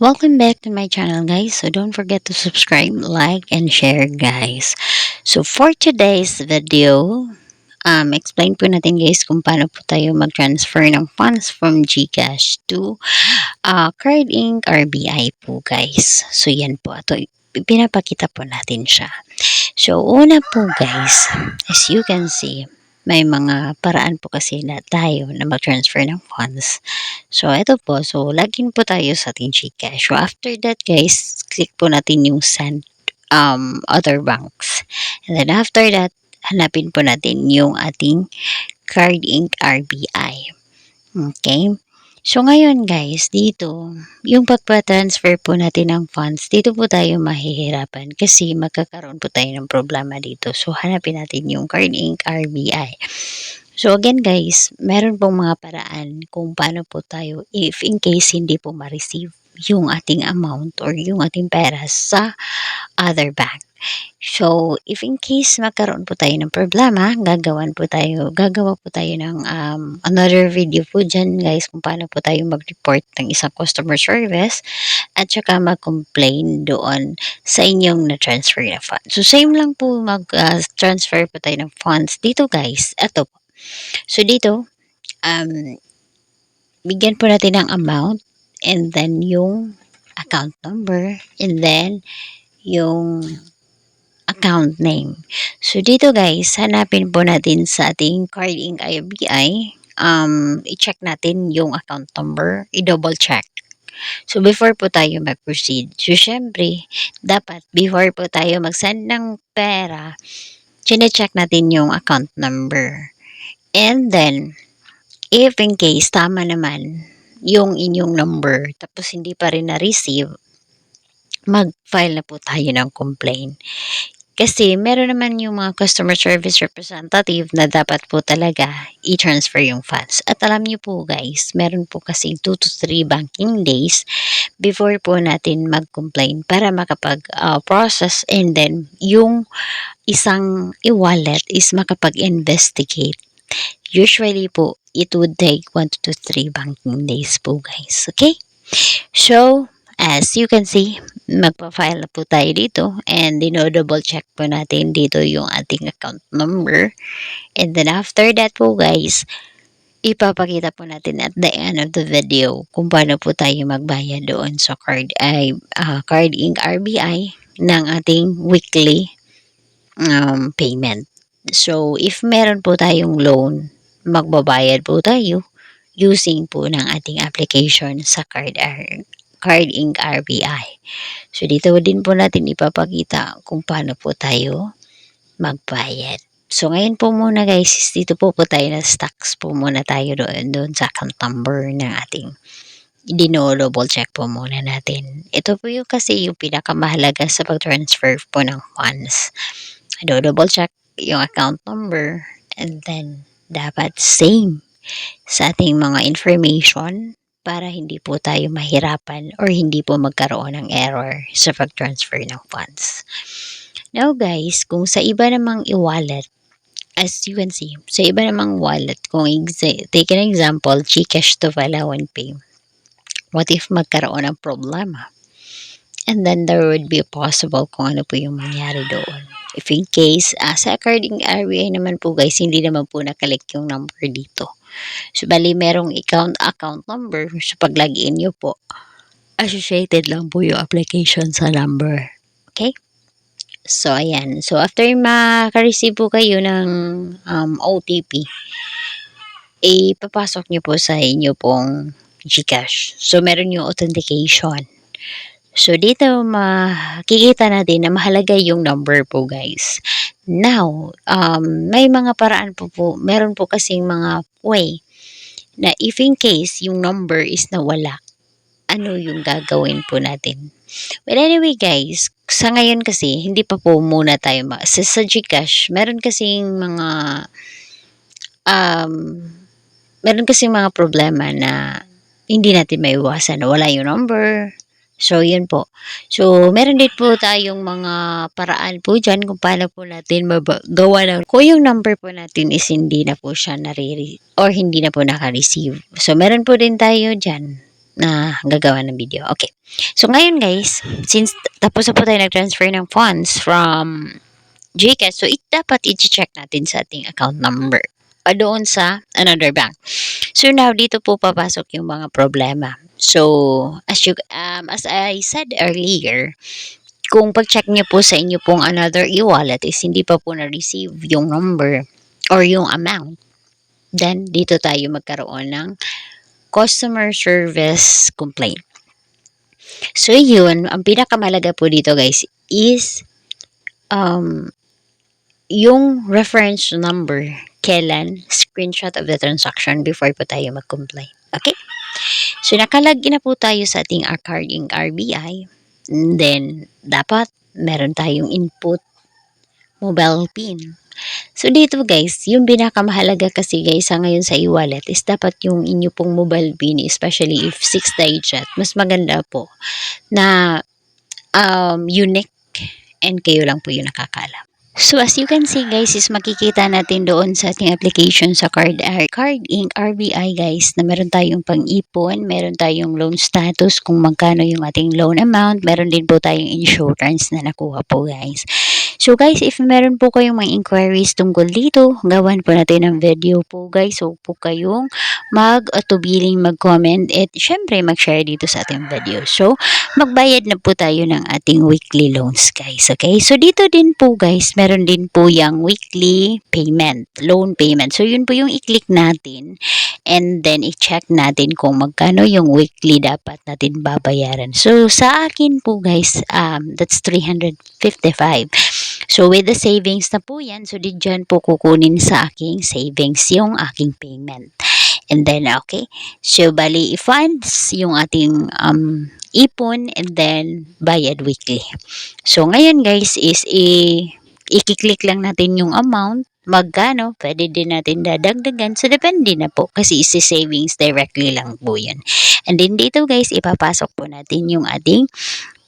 Welcome back to my channel, guys. So don't forget to subscribe, like, and share, guys. So for today's video, explain po natin, guys, kung paano po tayo mag-transfer ng funds from GCash to Card Inc. RBI po, guys. So yan po. Ito, pinapakita po natin siya. So una po, guys, as you can see, may mga paraan po kasi na tayo na mag-transfer ng funds. So, ito po. So, login po tayo sa ating GCash. So, after that, guys, click po natin yung send other banks. And then, after that, hanapin po natin yung ating Card Inc. RBI. Okay? So, ngayon, guys, dito, yung pagpa-transfer po natin ng funds, dito po tayo mahihirapan kasi magkakaroon po tayo ng problema dito. So, hanapin natin yung Card Inc. RBI. So again, guys, meron pong mga paraan kung paano po tayo if in case hindi po ma-receive yung ating amount or yung ating pera sa other bank. So, if in case magkaroon po tayo ng problema, gagawa po tayo ng another video po dyan, guys, kung paano po tayo mag-report ng isang customer service at saka mag-complain doon sa inyong na-transfer na funds. So, same lang po mag-transfer po tayo ng funds dito, guys. Ito po. So, dito, um, bigyan po natin ng amount and then yung account number and then yung account name. So, dito, guys, hanapin po natin sa ating Card Inc. IBI. I-check natin yung account number. I-double check. So, before po tayo mag-proceed. So, syempre, dapat before po tayo mag-send ng pera, chine-check natin yung account number. And then, if in case tama naman yung inyong number tapos hindi pa rin na-receive, mag-file na po tayo ng complaint. Kasi meron naman yung mga customer service representative na dapat po talaga i-transfer yung funds. At alam niyo po, guys, meron po kasi 2 to 3 banking days before po natin mag-complain para makapag-process and then yung isang e-wallet is makapag-investigate. Usually po, it would take 1 to 3 banking days po, guys. Okay? So, as you can see, magpa-file na po tayo dito and dino-double check po natin dito yung ating account number. And then after that po, guys, ipapakita po natin at the end of the video kung paano po tayo magbayad doon sa Card Inc. RBI ng ating weekly payment. So, if meron po tayong loan, magbabayad po tayo using po ng ating application sa Card Inc. RBI. So, dito din po natin ipapakita kung paano po tayo magbayad. So, ngayon po muna, guys, dito po tayo na stocks po muna tayo doon sa account number ng ating dino-double check po muna natin. Ito po yung kasi yung pinakamahalaga sa pag-transfer po ng funds. Do-double check yung account number and then dapat same sa ating mga information para hindi po tayo mahirapan or hindi po magkaroon ng error sa pag-transfer ng funds. Now, guys, kung sa iba namang e-wallet, as you can see, sa iba namang wallet, kung take an example, GCash to Palawan Pay, what if magkaroon ng problema? And then there would be a possible kung ano po yung mangyari doon. If in case, sa according RBI naman po, guys, hindi naman po nakalik yung number dito. So, bali merong account number. So, pag login nyo po, associated lang po yung application sa number. Okay? So, ayan. So, after maka-receive po kayo ng OTP, papasok nyo po sa inyo pong GCash. So, meron yung authentication. So, dito makikita natin na mahalaga yung number po, guys. Now, may mga paraan po, meron po kasing mga way na if in case yung number is nawala, ano yung gagawin po natin. Well, anyway, guys, sa ngayon kasi, hindi pa po muna tayo sa GCash, meron kasing mga problema na hindi natin maiwasan na wala yung number. So, yun po. So, meron din po tayong mga paraan po dyan kung paano po natin gawa na kung yung number po natin is hindi na po siya or hindi na po naka-receive. So, meron po din tayo dyan na gagawa ng video. Okay. So, ngayon guys, since tapos na po tayo nag-transfer ng funds from GCash, so dapat i-check natin sa ating account number doon sa another bank. So, now, dito po papasok yung mga problema. So, as I said earlier, kung pag-check niyo po sa inyo pong another e-wallet is hindi pa po na-receive yung number or yung amount, then dito tayo magkaroon ng customer service complaint. So yun, ang pinakamalaga po dito guys is yung reference number, kailan, screenshot of the transaction before po tayo mag-complain. Okay? So nakalagin na po tayo sa ating carding RBI. And then, dapat meron tayong input mobile PIN. So dito guys, yung pinakamahalaga kasi guys sa ngayon sa e-wallet is dapat yung inyo pong mobile PIN, especially if 6 digit, mas maganda po na unique and kayo lang po yung nakakaalam. So as you can see guys is makikita natin doon sa ating application sa Card Inc. RBI guys na meron tayong pang-ipon, meron tayong loan status kung magkano yung ating loan amount, meron din po tayong insurance na nakuha po guys. So guys, if meron po kayong mga inquiries tungkol dito, gawan po natin ng video po guys. So po kayong mag-atubiling mag-comment at syempre mag-share dito sa ating video. So magbayad na po tayo ng ating weekly loans guys. Okay? So dito din po guys, meron din po yung weekly payment, loan payment. So yun po yung i-click natin and then i-check natin kung magkano yung weekly dapat natin babayaran. So sa akin po guys, that's 355. So, with the savings na po yan, so di dyan po kukunin sa aking savings yung aking payment. And then, okay. So, bali, i-funds yung ating ipon and then bayad weekly. So, ngayon guys is i-click lang natin yung amount. Magkano, pwede din natin dadagdagan. So, depende na po kasi isi-savings directly lang po yan. And then dito guys, ipapasok po natin yung ating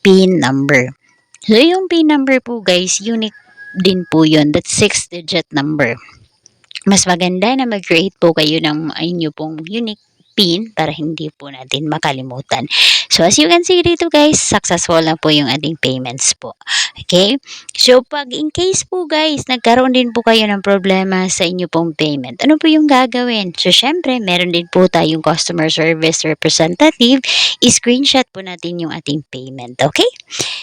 PIN number. So, yung PIN number po guys, unique din po yun. That's 6-digit number. Mas maganda na mag-create po kayo ng inyo pong unique PIN para hindi po natin makalimutan. So, as you can see dito guys, successful na po yung ating payments po. Okay? So, pag in case po guys, nagkaroon din po kayo ng problema sa inyo pong payment, ano po yung gagawin? So, syempre, meron din po tayong customer service representative. I-screenshot po natin yung ating payment. Okay?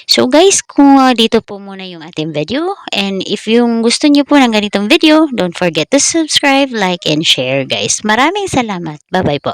So guys, kung dito po muna yung ating video, and if yung gusto niyo po ng ganitong video, don't forget to subscribe, like, and share guys. Maraming salamat. Bye-bye po.